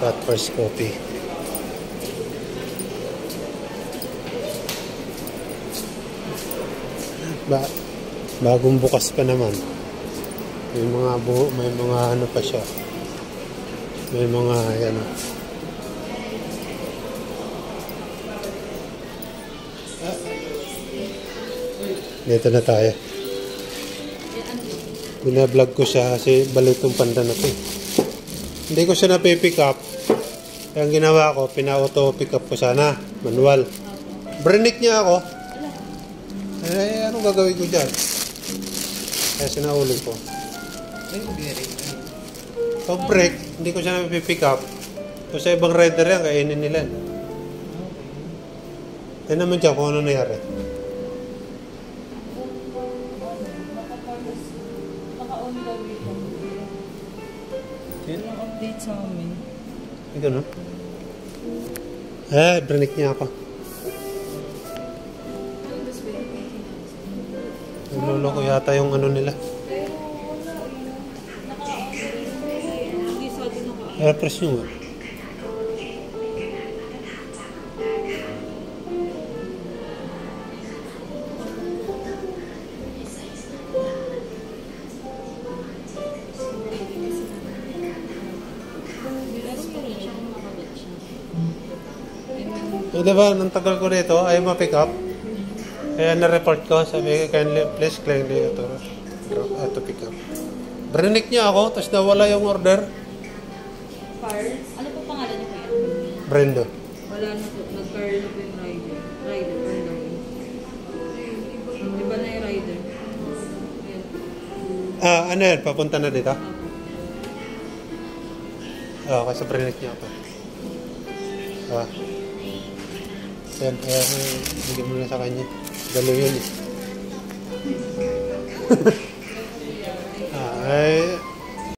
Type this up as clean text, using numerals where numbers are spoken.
Got first copy. Bagong bukas pa naman. May mga ano pa siya. May mga ano. Dito na tayo. Binablog ko siya kasi balit yung panda na to. Hindi ko siya napipick up. Kaya ang ginawa ko, pina-auto pick up ko sana. Manual. Brinik niya ako. Eh, anong gagawin ko dyan? Kaya sinauli ko. Pag break, hindi ko siya napipick up. Kung sa ibang rider yan, kainin nila. Kaya naman dyan kung ano nangyari. Update sa amin. Gano'n? Brinik niya ako. Nalolo ko yata yung ano nila. Press nyo nga. Diba, nang tagal ko dito, ayaw ma-pick up. Kaya na-report ko, sabi ko, please kindly to pick up. Brinik niya ako, tapos nawala yung order. Fire? Ano po pangalan niyo kuya? Brendo. Wala na po, nag-fire na po yung rider. Rider, wala yun. Iba na yung rider. Ano yan, papunta na dito? Kasi brinik niya ako. Yan, kaya bigyan mo na sa kanya. Galo yun eh.